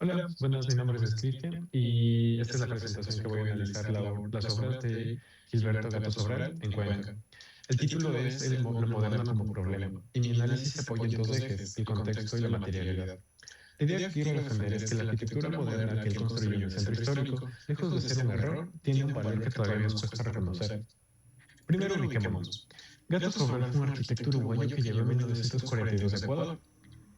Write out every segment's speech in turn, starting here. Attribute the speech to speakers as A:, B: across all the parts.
A: Hola, buenas, mi nombre es Cristian y esta es la presentación que voy a analizar las obras de Gilberto Gato Sobral en Cuenca. El título es Lo moderno como problema y mi análisis se apoya en dos ejes, el contexto y la materialidad. La idea que quiero defender es que la arquitectura moderna que él construyó en el centro histórico, lejos de ser un error, tiene un valor que todavía nos cuesta reconocer. Primero ubiquémonos. Gato Sobral fue un arquitecto uruguayo que llegó en 1942 a Ecuador.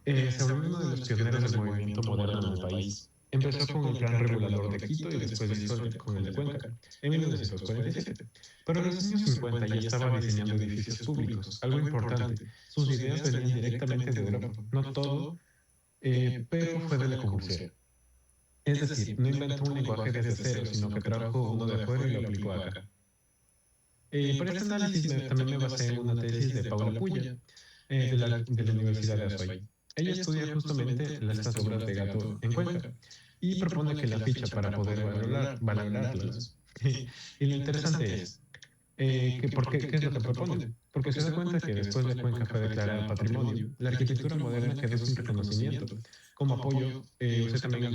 A: Se volvió uno de los pioneros del movimiento moderno en el país. Empezó con el Plan Regulador de Quito y después hizo con el de Cuenca en 1947. Pero en los años 50 ya estaba diseñando edificios públicos, algo importante. Sus ideas venían directamente de Europa, no todo, pero fue de Le Corbusier. Es decir, no inventó un lenguaje desde cero, sino que trajo uno de afuera y lo aplicó acá. Para este análisis también me basé en una tesis de Paula Puya, de la Universidad de Azuay. Ella estudia justamente estas obras de Gato en Cuenca y propone que la ficha para poder valorarlas. Y lo interesante es, ¿qué es lo que propone? Porque se da cuenta que después de Cuenca fue declarada patrimonio, la arquitectura moderna quedó sin reconocimiento. Como apoyo, usé también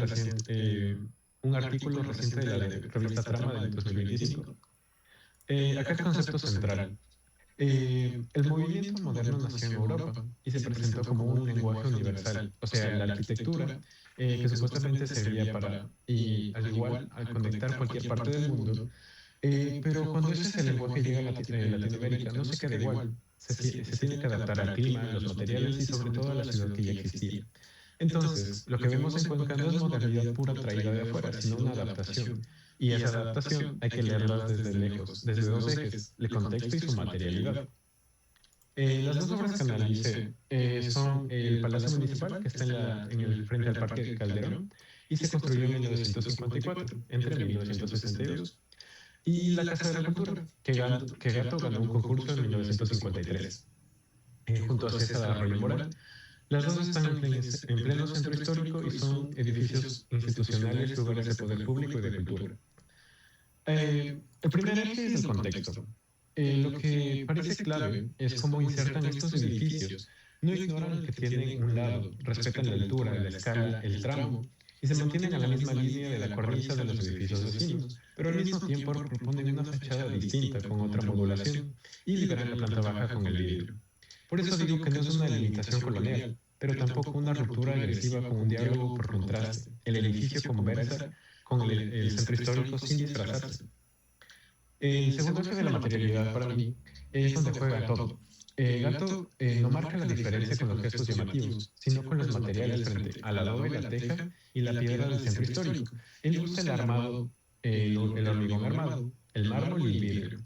A: un artículo reciente de la revista Trama del 2025. Acá el concepto central. El movimiento moderno nació en Europa y se presentó como un lenguaje universal, o sea, la arquitectura, que supuestamente servía para, y al igual, al conectar cualquier parte del mundo, pero cuando ese lenguaje llega a Latinoamérica, no se queda igual, se tiene que adaptar al clima, a los materiales y sobre todo a la ciudad que ya existía. Entonces, lo que vemos en Cuenca no es modernidad pura traída de afuera, sino una adaptación. Y esa adaptación hay que leerlas desde lejos, desde dos ejes, el contexto y su materialidad. Las dos obras que analicé son el Palacio Municipal, que está en el frente al Parque Calderón, y se construyó en 1954, entre 1962, y la Casa de la Cultura, que Gato ganó un concurso en 1953, junto a César Arroyo Moral. Las dos están en pleno centro histórico y son edificios institucionales, lugares de poder público y de cultura. El primer eje es el contexto. Lo que parece clave es cómo insertan estos edificios. No ignoran que tienen un lado, respetan la altura, la escala, el tramo y se mantienen a la misma línea de la cornisa de los edificios vecinos, pero al mismo tiempo proponen una fachada distinta con otra modulación y liberan la planta baja con el vidrio. Por eso digo que no es una limitación colonial, pero tampoco una ruptura agresiva con un diálogo por contraste. El edificio conversa con el centro histórico sin disfrazarse. El segundo eje de la materialidad para mí es donde juega todo. Gato no marca la diferencia con los gestos llamativos, sino con los materiales frente al adobe, la teja y la piedra del centro histórico. Él usa el armado, el hormigón armado, el mármol y el vidrio.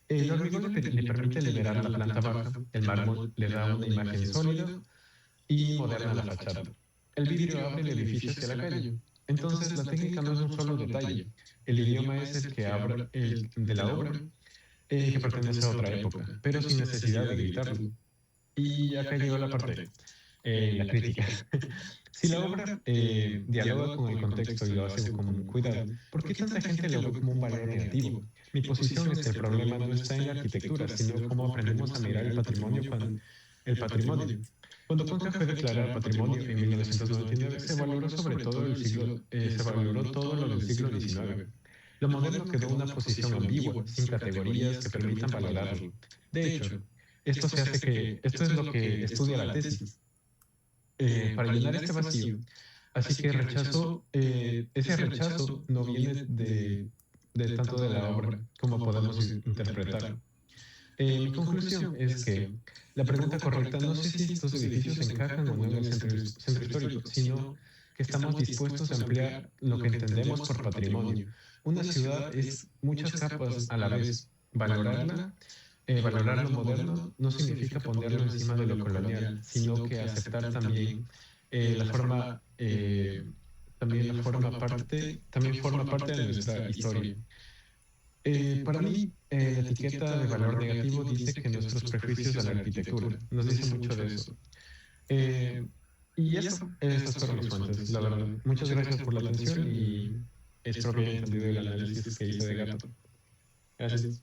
A: El hormigón le permite liberar la planta baja, el mármol le da una imagen sólida y moderna a la fachada. El vidrio abre el edificio hacia la calle. Entonces, la técnica no es un solo detalle. El idioma es el que abre el de la obra, que pertenece a otra época, pero sin necesidad de gritarlo. Y acá llegó la parte, la crítica. Si la obra dialoga con el contexto y lo hace con cuidado, ¿por qué tanta gente lo ve como un valor negativo? Mi posición es que el problema no está en la arquitectura, sino cómo aprendemos a mirar el patrimonio Cuando Cuenca fue declarada patrimonio en 1999, se valoró todo lo del siglo XIX. Lo moderno quedó en una posición ambigua, sin categorías que permitan valorarlo. De hecho, esto es lo que estudia la tesis, para llenar este vacío. Así que ese rechazo no viene de tanto de la obra como podemos interpretar. Mi conclusión es que la pregunta correcta no sé si estos edificios encajan o no en el centro histórico, sino que estamos dispuestos a ampliar lo que entendemos por patrimonio. Una ciudad es muchas capas a la vez. Valorar lo moderno no significa ponerlo encima de lo colonial, sino que aceptar la forma, también forma parte de nuestra historia. Para mí, la etiqueta de valor negativo dice que nuestros prejuicios a la arquitectura nos dice mucho de eso. Eh, y esas fueron mis fuentes, la verdad. Muchas gracias por la atención y espero que hayan entendido el análisis que hice de Gato. Gracias.